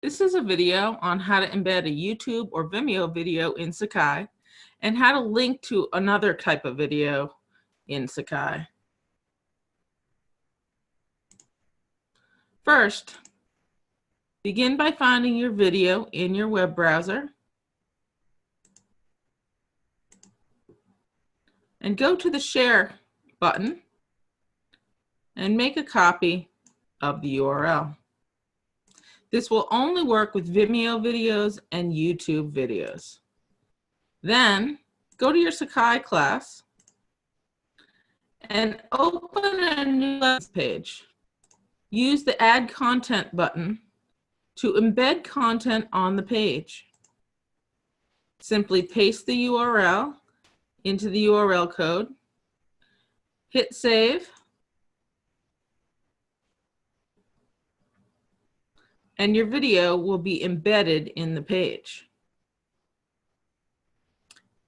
This is a video on how to embed a YouTube or Vimeo video in Sakai and how to link to another type of video in Sakai. First, begin by finding your video in your web browser and go to the Share button and make a copy of the URL. This will only work with Vimeo videos and YouTube videos. Then go to your Sakai class and open a new lessons page. Use the Add Content button to embed content on the page. Simply paste the URL into the URL code, hit save, and your video will be embedded in the page.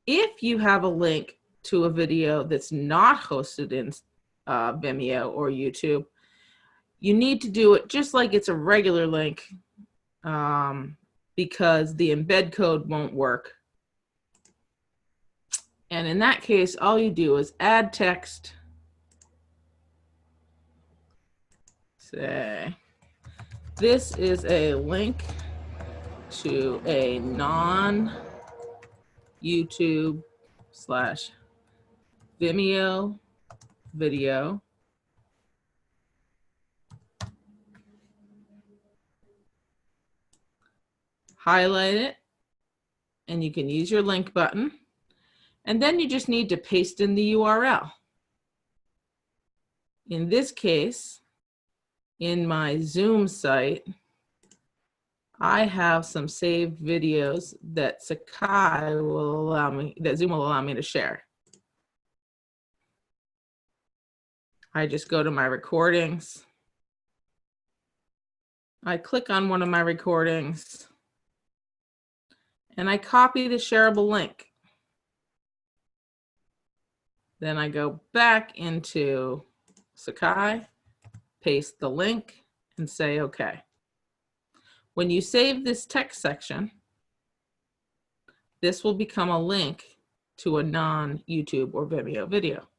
If you have a link to a video that's not hosted in Vimeo or YouTube, you need to do it just like it's a regular link because the embed code won't work. And in that case, all you do is add text. Say, this is a link to a non-YouTube/Vimeo video. Highlight it, and you can use your link button. And then you just need to paste in the URL. In this case, in my Zoom site, I have some saved videos that Sakai will allow me, that Zoom will allow me to share. I just go to my recordings. I click on one of my recordings and I copy the shareable link. Then I go back into Sakai, paste the link, and say OK. When you save this text section, this will become a link to a non-YouTube or Vimeo video.